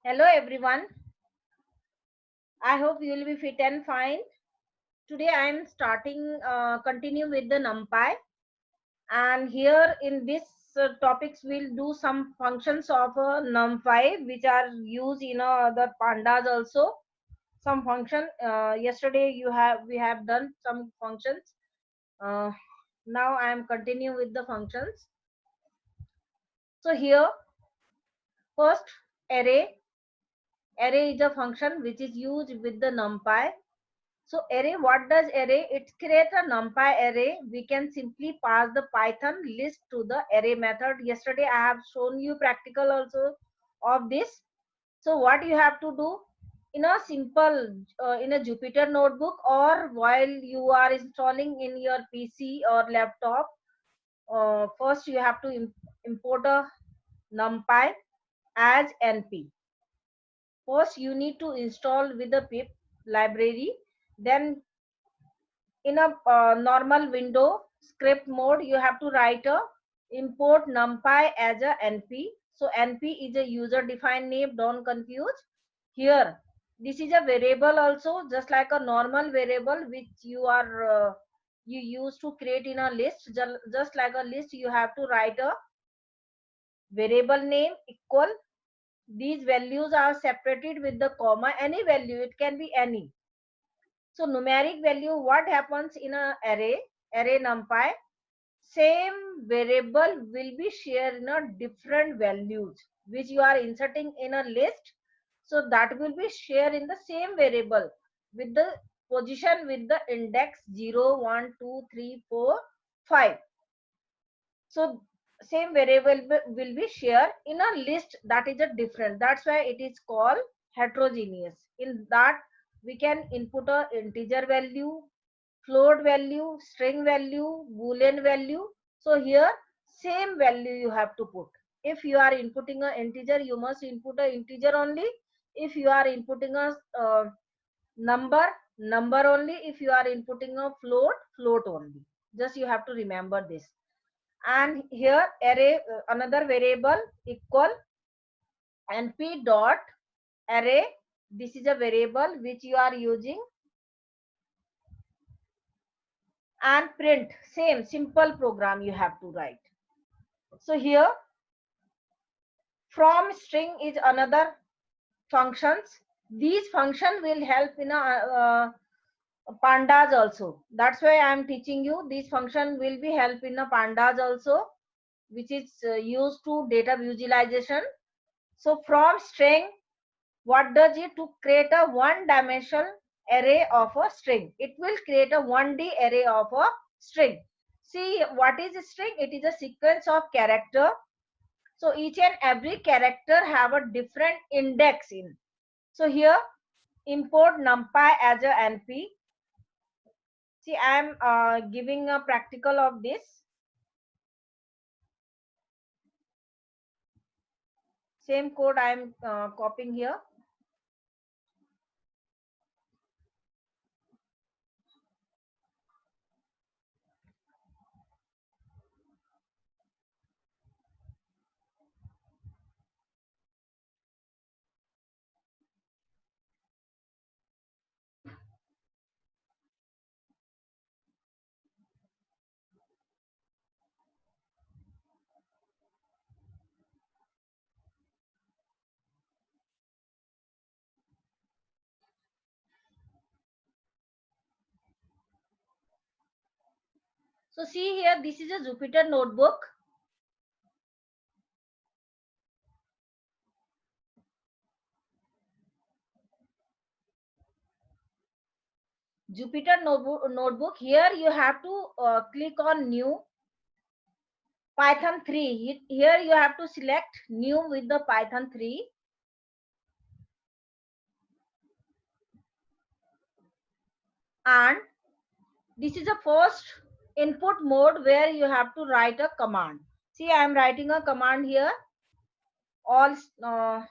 Hello everyone. I hope you will be fit and fine. Today I am continue with the NumPy, and here in this topics we'll do some functions of NumPy which are used in other pandas also. Some function yesterday we have done some functions. Uh, Now I am continue with the functions. So here first array. Array is a function which is used with the NumPy. So array, what does array? It creates a NumPy array. We can simply pass the Python list to the array method. Yesterday I have shown you practical also of this. So what you have to do in a simple in a Jupyter notebook, or while you are installing in your PC or laptop, first you have to import a NumPy as np. First you need to install with the pip library. Then in a normal window script mode, you have to write a import numpy as a np. So np is a user defined name, don't confuse. Here this is a variable also, just like a normal variable which you use to create in a list. Just like a list, you have to write a variable name equal. These values are separated with the comma. Any value, it can be any. So numeric value, what happens in a array numpy, same variable will be shared in a different values which you are inserting in a list. So that will be shared in the same variable with the position with the index 0 1 2 3 4 5. So same variable will be shared in a list that is a different. That's why it is called heterogeneous. In that we can input a integer value, float value, string value, boolean value. So here same value you have to put. If you are inputting a integer, you must input a integer only. If you are inputting a number, number only. If you are inputting a float, float only. Just you have to remember this. And here array, another variable equal np dot array. This is a variable which you are using, and print, same simple program you have to write. So here from string is another functions. These function will help in a pandas also. That's why I am teaching you. These function will be help in a pandas also, which is used to data visualization. So from string, what does it? To create a one dimensional array of a string, it will create a 1D array of a string. See, what is a string? It is a sequence of character. So each and every character have a different index in. So here import numpy as a np. See, I am giving a practical of this. Same code I am copying here. So see here, this is a Jupyter notebook. Jupyter notebook. Here you have to click on new Python 3. Here you have to select new with the Python 3. And this is the first input mode where you have to write a command. See, I am writing a command here. All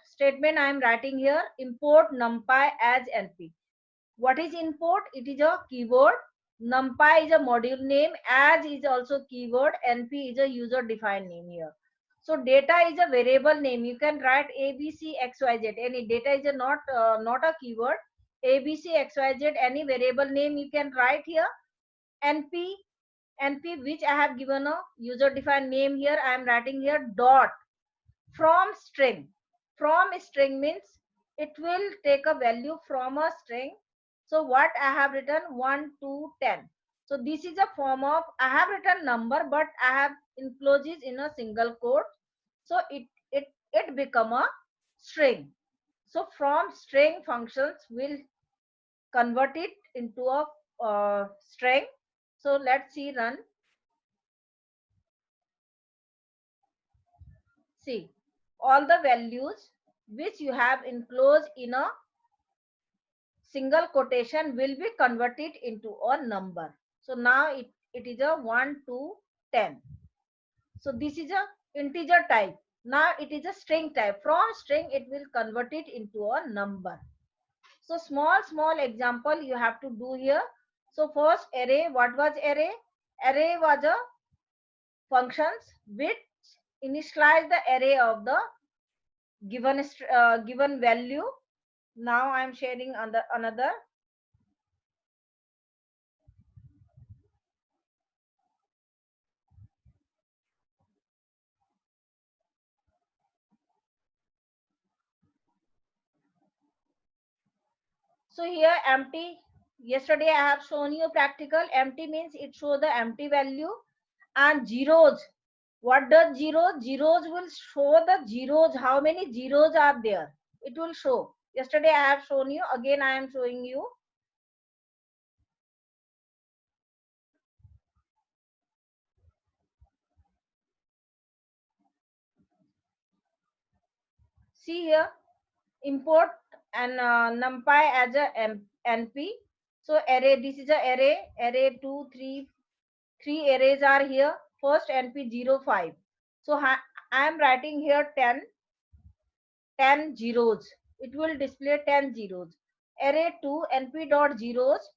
statement I am writing here. Import numpy as np. What is import? It is a keyword. Numpy is a module name. As is also keyword. Np is a user defined name here. So data is a variable name. You can write ABC XYZ. Any data is a not a keyword. ABC XYZ, any variable name you can write here. NP which I have given a user defined name here. I am writing here dot from string. From string means it will take a value from a string. So what I have written 1 to 10. So this is a form of, I have written number but I have encloses in a single quote. So it become a string. So from string functions will convert it into a string. So let's see run. See, all the values which you have enclosed in a single quotation will be converted into a number. So now it is a 1 to 10. So this is a integer type. Now it is a string type. From string it will convert it into a number. So small example you have to do here. So first array, what was array? Array was a functions which initialize the array of the given value. Now I am sharing another. So here empty. Yesterday I have shown you practical. Empty means it show the empty value. And zeros. What does zeros? Zeros will show the zeros. How many zeros are there? It will show. Yesterday I have shown you. Again I am showing you. See here. Import and numpy as a np. So array. This is a array. Array 2, 3. Three arrays are here. First np 0, 5. So I am writing here 10 zeros. It will display 10 zeros. Array 2 np dot zeros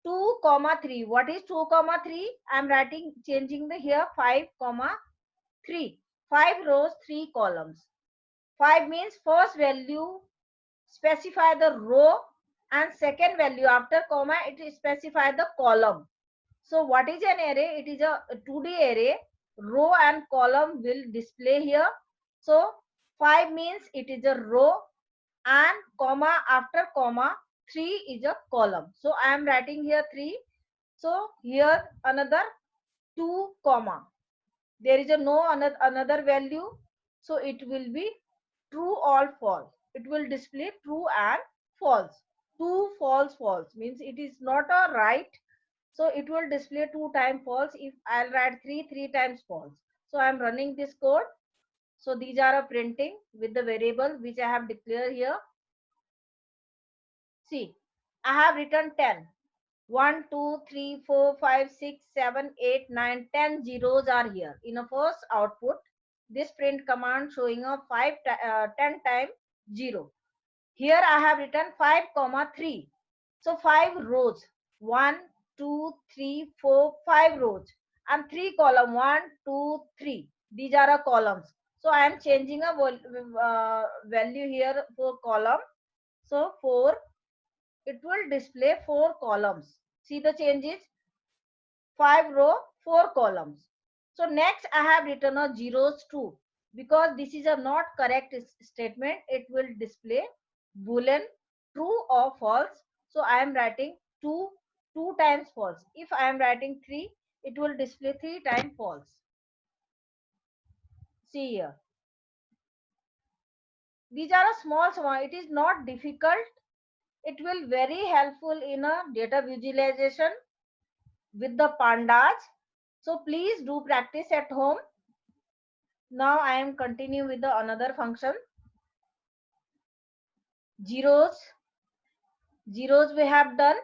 2 comma 3. What is 2 comma 3? I am writing changing the here 5 comma 3. 5 rows 3 columns. 5 means first value specify the row and second value after comma it is specify the column. So what is an array? It is a 2D array. Row and column will display here. So 5 means it is a row and comma after comma 3 is a column. So I am writing here 3. So here another 2 comma. There is a no another value. So it will be true or false. It will display true and false. 2 false false means it is not a right. So it will display 2 times false. If I'll write 3 times false. So I'm running this code. So these are a printing with the variable which I have declared here. See, I have written 10. 1, 2, 3, 4, 5, 6, 7, 8, 9, 10 zeros are here. In a first output, this print command showing a 10 times 0. Here I have written 5 comma 3. So 5 rows. 1, 2, 3, 4, 5 rows. And 3 column. 1, 2, 3. These are a columns. So I am changing a value here for column. So 4, it will display 4 columns. See the changes? 5 row, 4 columns. So next I have written a zeros 2. Because this is a not correct statement, it will display boolean true or false. So I am writing 2 times false. If I am writing 3, it will display 3 times false. See here. These are a small. It is not difficult. It will very helpful in a data visualization with the pandas. So please do practice at home. Now I am continue with the another function. Zeros. Zeros we have done.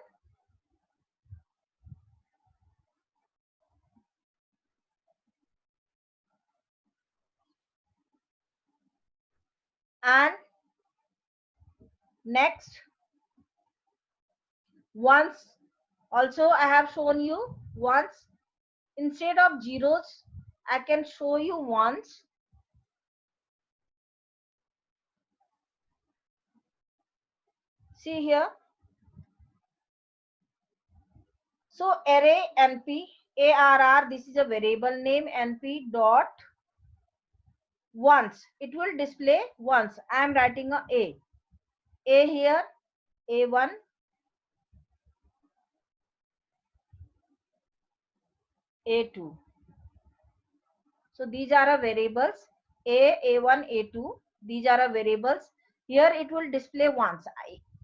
And next once. Also I have shown you once. Instead of zeros, I can show you ones. See here. So array np arr, this is a variable name, np dot once. It will display once. I am writing a here, a1, a2. So these are a variables, a1, a2. These are a variables. Here it will display once.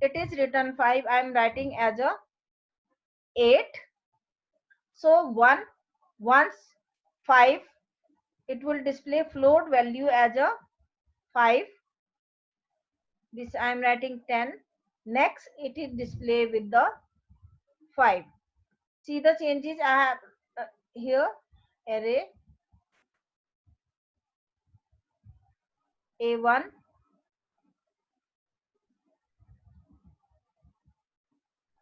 It is written 5. I am writing as a 8. So 1 once 5, it will display float value as a 5. This I am writing 10. Next it is display with the 5. See the changes I have here. Array a1,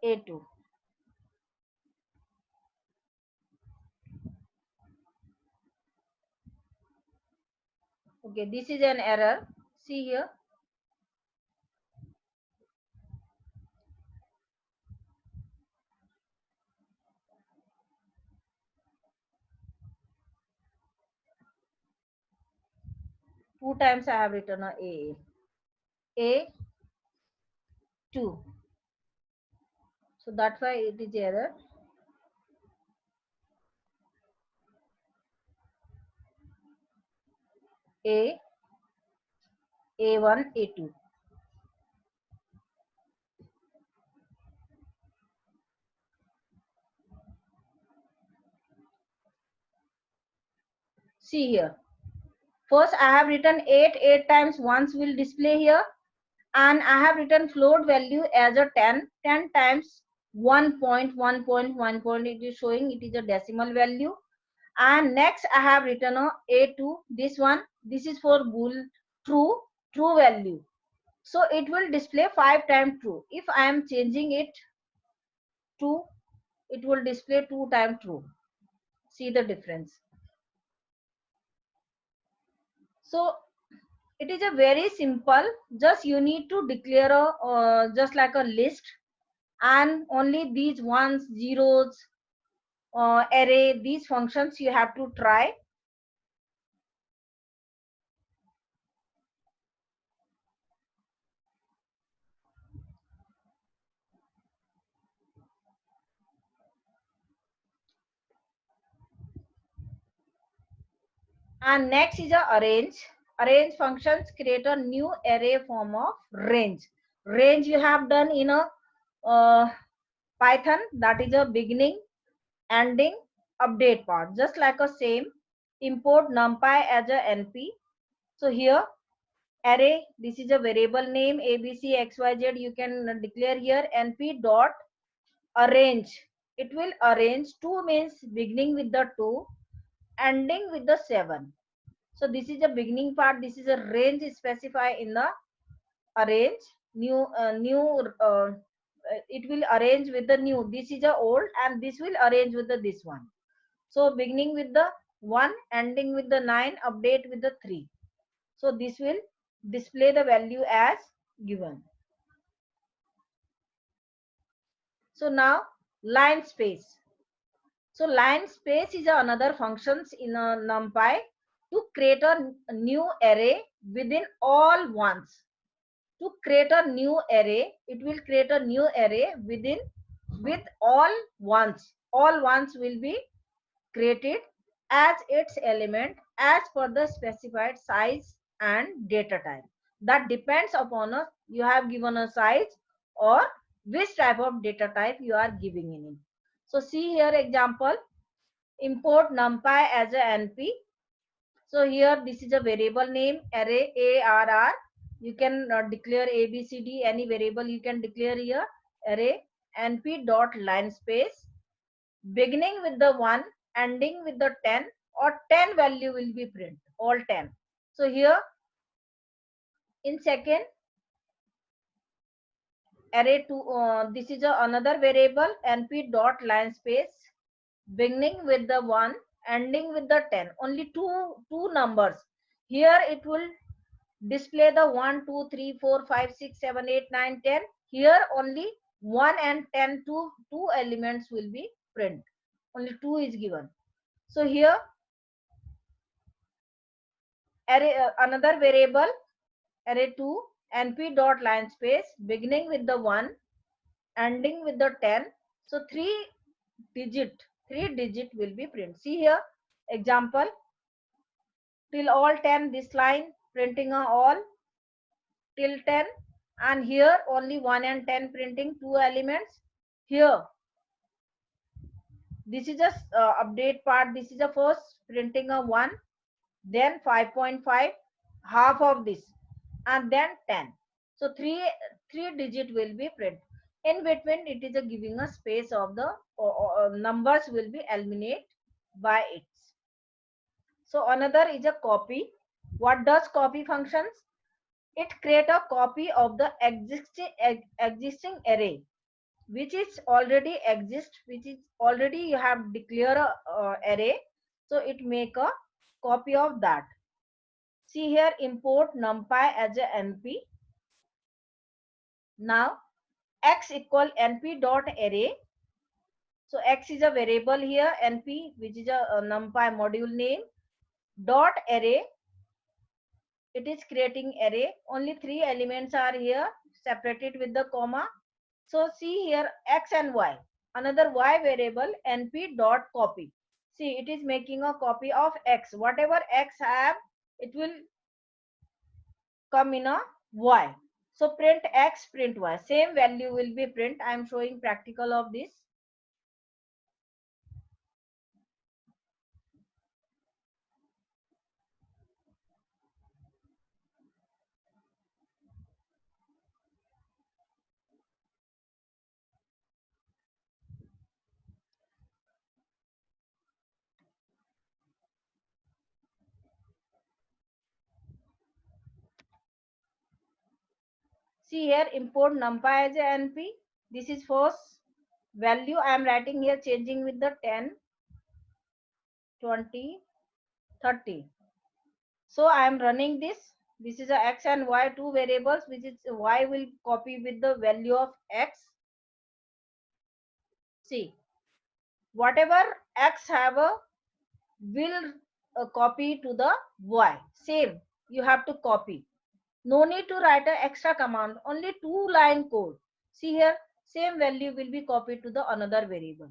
a2. Okay, this is an error. See here. Two times I have written a 2. So that's why it is error. A a1, a2. See here. First I have written 8 times once will display here, and I have written float value as a 10 times 1.1.1 it is showing, it is a decimal value. And next I have written a2, this one, this is for bool true value. So it will display 5 times true. If I am changing it to, it will display 2 times true. See the difference. So it is a very simple, just you need to declare just like a list, and only these ones, zeros, array, these functions you have to try. And next is a arrange functions create a new array form of range you have done in a uh, Python, that is a beginning, ending, update part, just like a same. Import numpy as a np. So here array, this is a variable name abc xyz, you can declare here np dot arrange. It will arrange. 2 means beginning with the 2, ending with the 7. So this is the beginning part. This is a range specified in the arrange. It will arrange with the new. This is a old, and this will arrange with the this one. So beginning with the 1, ending with the 9, update with the 3. So this will display the value as given. So now line space. So line space is another functions in a NumPy to create a new array within all ones. To create a new array, it will create a new array with all ones. All ones will be created as its element as per the specified size and data type. That depends upon you have given a size or which type of data type you are giving in it. So see here example, import numpy as a np. So here this is a variable name array arr. You can declare abcd, any variable you can declare here. Array np dot line space, beginning with the 1, ending with the 10, or 10 value will be print, all 10. So here in second array 2, this is another variable np dot line space, beginning with the 1, ending with the 10. Only two numbers. Here it will display the 1, 2, 3, 4, 5, 6, 7, 8, 9, 10. Here only 1 and 10, two elements will be print. Only 2 is given. So here array, another variable array 2 np dot line space beginning with the 1 ending with the 10. So digit 3 digit will be print. See here example till all 10, this line printing a all till 10, and here only 1 and 10 printing two elements. Here this is a update part. This is a first printing a 1, then 5.5, half of this, and then 10. So three digit will be print. In between it is a giving a space of the numbers will be eliminate by its. So another is a copy. What does copy functions? It create a copy of the existing array which is already exist, which is already you have declare a array. So it make a copy of that. See here import numpy as a np. Now x equal np dot array. So x is a variable here, np which is a numpy module name, dot array. It is creating array. Only 3 elements are here separated with the comma. So see here x and y. Another y variable np dot copy. See it is making a copy of x. Whatever x have, it will come in a y. So print x, print y. Same value will be print. I am showing practical of this. See here import numpy as a np. This is first value I am writing here, changing with the 10, 20, 30. So I am running this. This is a x and y two variables, which is y will copy with the value of x. See, whatever x have a will copy to the y. Same, you have to copy. No need to write an extra command. Only 2-line code. See here, same value will be copied to the another variable.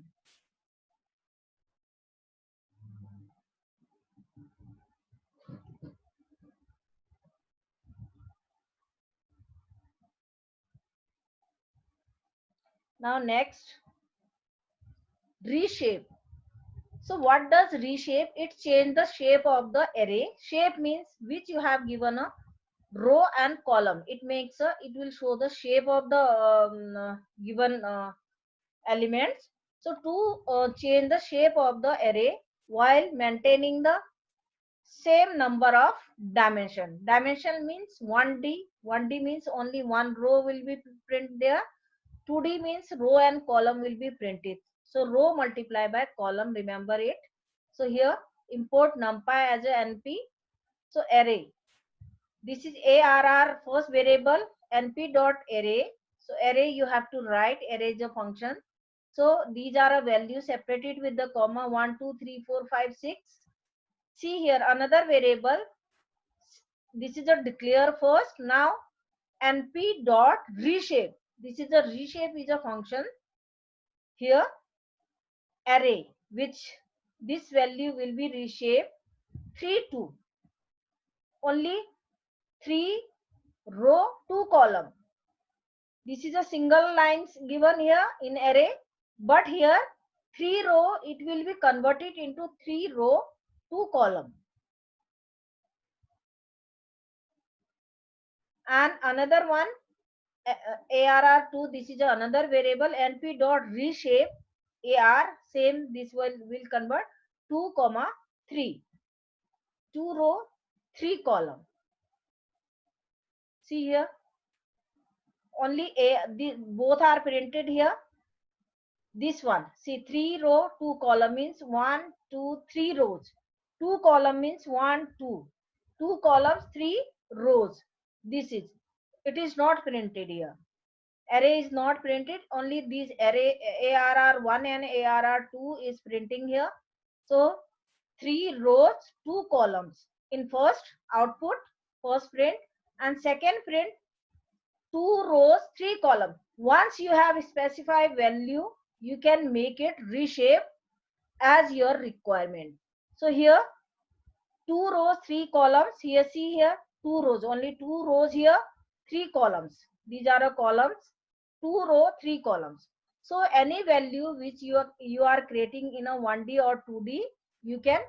Now next, reshape. So what does reshape? It change the shape of the array. Shape means which you have given a row and column. It makes a, it will show the shape of the given elements. So to change the shape of the array while maintaining the same number of dimension. Dimension means 1D. 1D means only one row will be print there. 2D means row and column will be printed. So row multiply by column, remember it. So here import numpy as a np. So array. This is arr first variable np dot array. So array you have to write, array is a function. So these are a value separated with the comma 1, 2, 3, 4, 5, 6. See here another variable. This is a declare first. Now np dot reshape. This is a reshape is a function. Here array which this value will be reshaped 3, 2. Only 3 row 2 column. This is a single lines given here in array, but here 3 row it will be converted into 3 row 2 column. And another one arr2, this is another variable np dot reshape ar, same this will convert 2 comma 3, 2 row 3 column. See here only both are printed here. This one, see 3 row 2 column means 1, 2, 3 rows. 2 column means 1, 2. 2 columns 3 rows. This is, it is not printed here. Array is not printed, only these array ARR1 and ARR2 is printing here. So 3 rows, 2 columns. In first output, first print, and second print, 2 rows, 3 columns. Once you have specified value, you can make it reshape as your requirement. So here 2 rows, 3 columns. Here see here 2 rows, only 2 rows here, 3 columns. These are the columns, 2 row, 3 columns. So any value which you are creating in a 1D or 2D, you can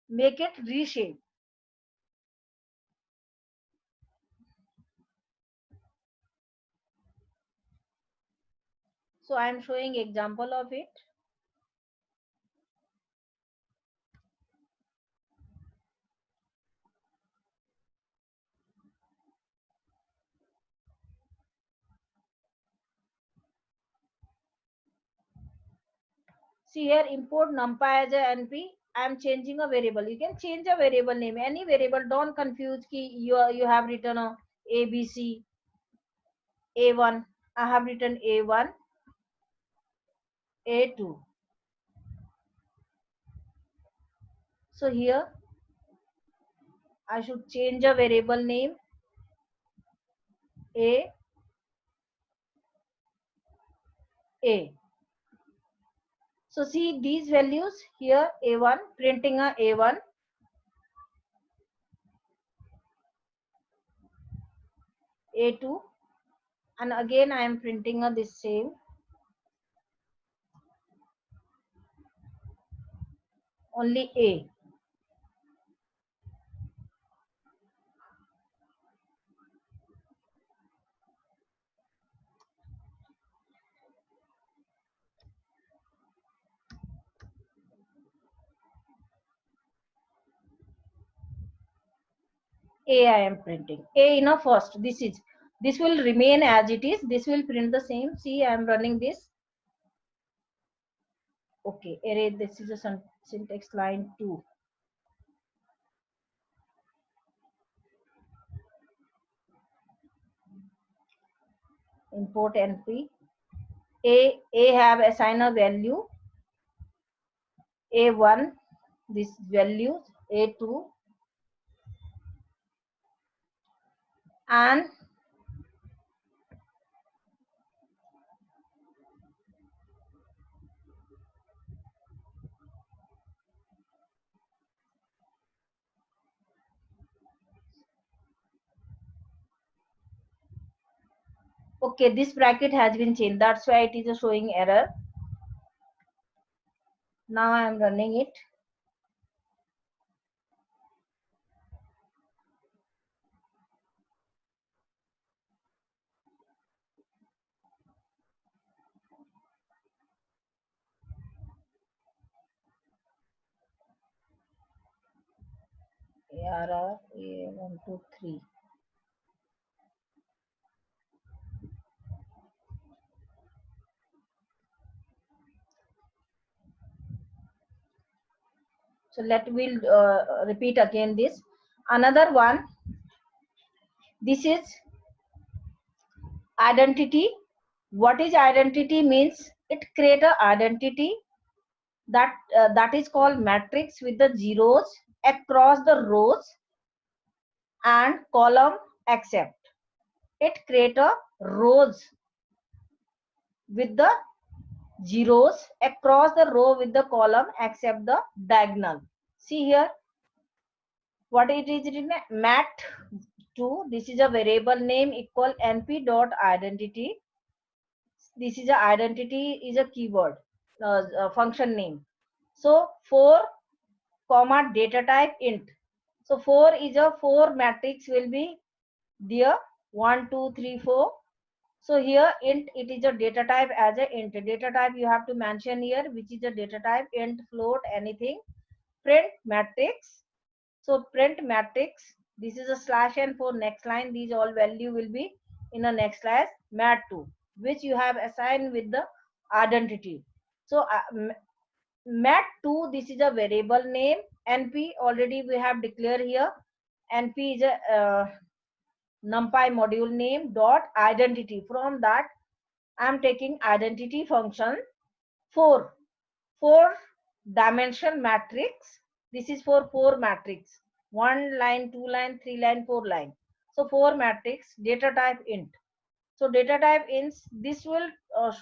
make it reshape. So I am showing example of it. See here, import numpy as a NP. I am changing a variable. You can change a variable name, any variable. Don't confuse ki you have written a ABC A1. I have written A1 A2. So here I should change a variable name A. So see these values here, A1, printing a A1, A2, and again I am printing a this same, only A. I am printing. A in a first. This will remain as it is. This will print the same. See, I am running this. Okay, array. This is a syntax line 2. Import NP. A have assign a value. A1. This value A2 and okay, this bracket has been changed. That's why it is showing error. Now I am running it. ARR A123. So we'll repeat again this. Another one. This is identity. What is identity means? It create a identity that is called matrix with the zeros across the rows and column except. It create a rows with the zeros across the row with the column except the diagonal. See here what it is written, mat2. This is a variable name equal np dot identity. This is a identity is a keyword function name. So 4 comma data type int. So 4 is a 4 matrix will be there, 1 2 3 4. So here int, it is a data type as a int. Data type you have to mention here which is a data type, int, float, anything. Print matrix. So print matrix. This is a slash n for next line. These all value will be in a next slash mat2, which you have assigned with the identity. So mat2, this is a variable name. NP already we have declared here. NP is a numpy module name dot identity. From that I am taking identity function 4 dimension matrix. This is for 4 matrix, 1 line, 2 line, 3 line, 4 line. So 4 matrix, data type int. So data type int, this will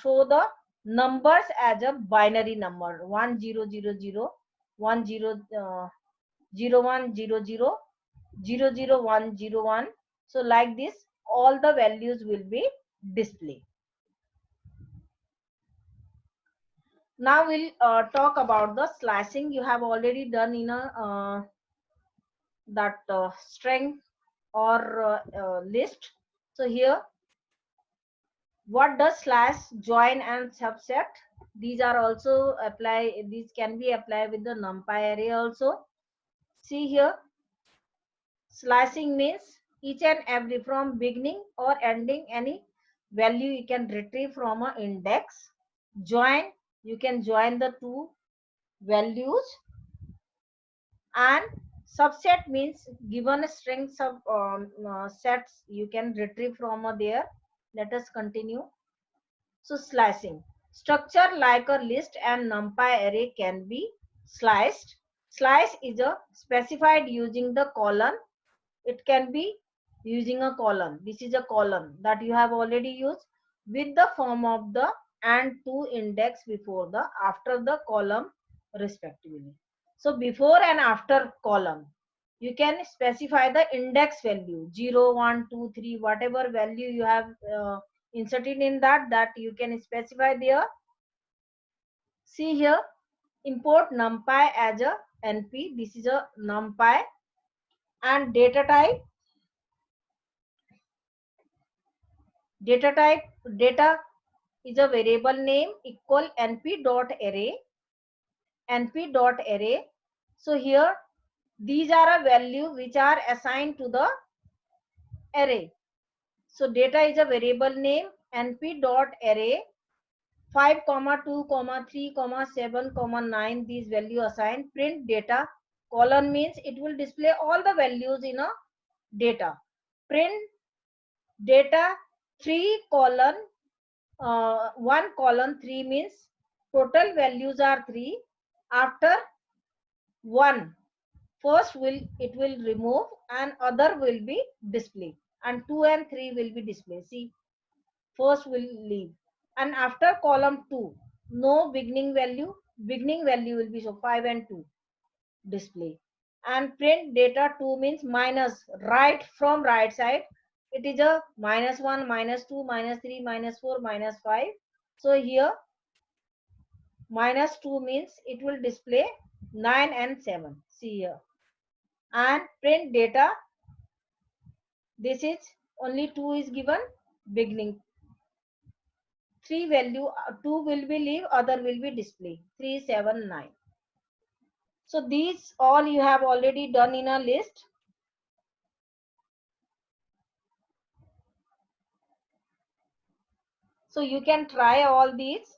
show the numbers as a binary number 1000 0100 So like this all the values will be displayed. Now we'll talk about the slicing. You have already done in a that string or list. So here, what does slash, join and subset? These are also apply. These can be applied with the numpy array also. See here, slicing means each and every from beginning or ending any value you can retrieve from a index. Join, you can join the two values. And subset means given a string sub sets you can retrieve from there. Let us continue. So slicing, structure like a list and numpy array can be sliced. Slice is a specified using the column. It can be using a column. This is a column that you have already used with the form of the and to index before the after the column respectively. So before and after column you can specify the index value 0 1 2 3 whatever value you have inserted in that you can specify there. See here, import numpy as a np. This is a numpy. And data type, data is a variable name equal np dot array. So here these are a value which are assigned to the array. So data is a variable name np dot array 5 comma 2 comma 3 comma 7 comma 9, these value assigned. Print data, colon means it will display all the values in a data. Print data 3 colon 1 colon 3 means total values are 3. After 1, first will it will remove and other will be displayed, and 2 and 3 will be displayed. See, first will leave, and after column 2 no beginning value will be, so 5 and 2 display. And print data 2 means minus, right from right side it is a -1 -2 -3 -4 -5. So here -2 means it will display 9 and 7. See here. And print data, this is only 2 is given beginning, 3 value 2 will be leave, other will be display 3 7 9. So these all you have already done in a list. So you can try all these.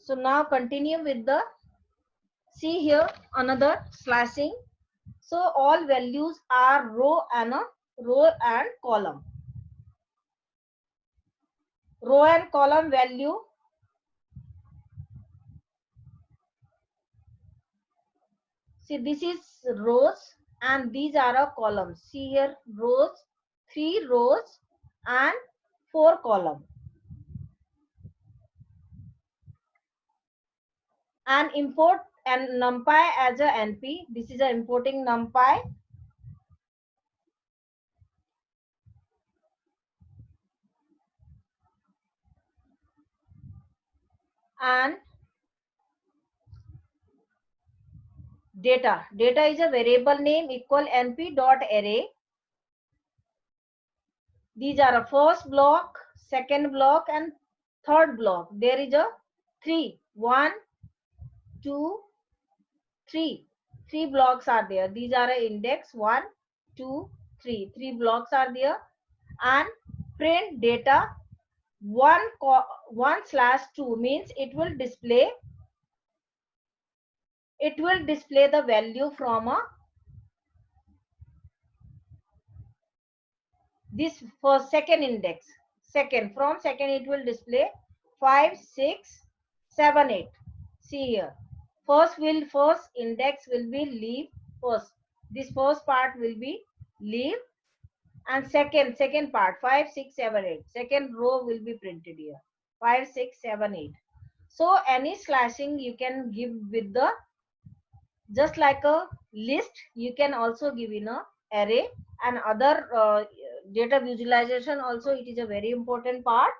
So now continue with the, see here another slashing. So all values are row and column. Row and column value, see this is rows and these are a columns. See here rows, 3 rows and 4 column. And import and numpy as a np. This is a importing numpy. And data is a variable name equal np dot array. These are a first block, second block and third block. There is a 3 1 2 3 3 blocks are there. These are a index 1 2 3 3 blocks are there. And print data 1/2 means it will display it will display the value from a this for second index. Second, from second it will display 5, 6, 7, 8. See here. First index will be leave first. This first part will be leave, and second part 5, 6, 7, 8. Second row will be printed here. 5, 6, 7, 8. So any slashing you can give with the, just like a list, you can also give in a array, and other data visualization also, it is a very important part.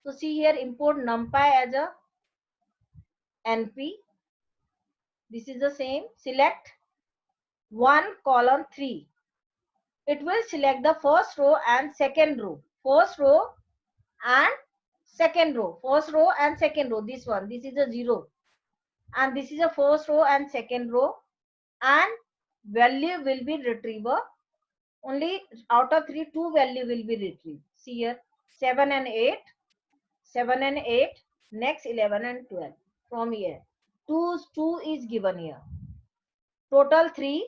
So see here, import numpy as a np. This is the same. Select 1 column 3. It will select the first row and second row. First row and second row. First row and second row. This one. This is a 0. And this is a first row and second row. And value will be retriever. Only out of 3, 2 value will be retrieved. See here. 7 and 8. 7 and 8. Next 11 and 12. From here. 2 is given here. Total 3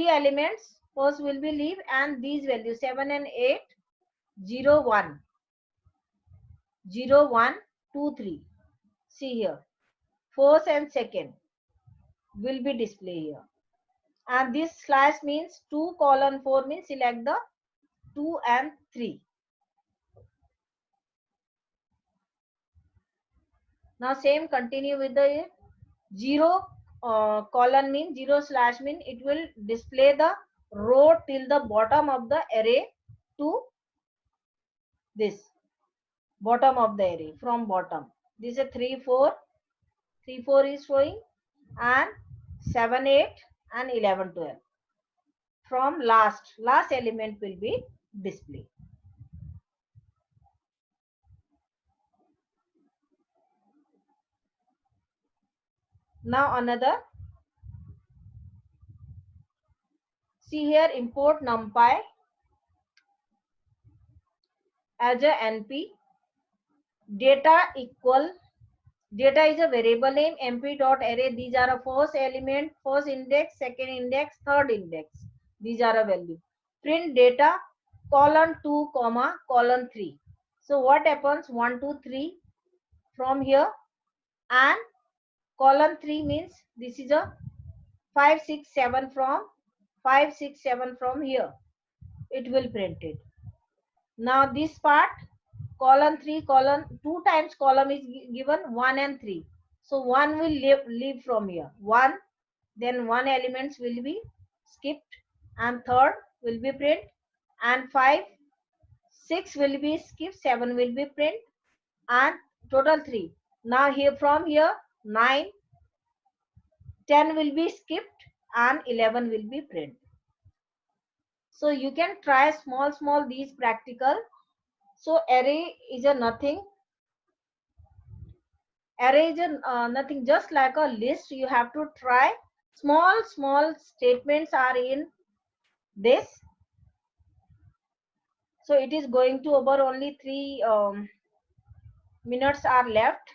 elements. First will be leave, and these values 7 and 8, 0, 1, 0, 1, 2, 3. See here. First and second will be displayed here. And this slash means 2 colon 4 means select the 2 and 3. Now same continue with the 0 colon mean 0 slash mean it will display the row till the bottom of the array to this bottom of the array, from bottom. This is a 3, 4. 3, 4 is showing, and 7, 8 and 11, 12. From last element will be displayed. Now another. See here, import numpy as a np. Data equal. Data is a variable name. mp dot array. These are a first element, first index, second index, third index. These are a value. Print data colon 2 comma colon 3. So what happens? 1, 2, 3 from here, and column 3 means this is a 5, 6, 7 from 5, 6, 7 from here. It will print it. Now this part, column 3, column 2 times column is given 1 and 3. So 1 will leave from here. 1, then 1 elements will be skipped, and third will be print, and 5, 6 will be skipped, 7 will be print, and total 3. Now here from here 9, 10 will be skipped, and 11 will be print. So you can try small these practical. So array is a nothing. Array is a nothing, just like a list. You have to try. Small statements are in this. So it is going to over only 3 minutes are left.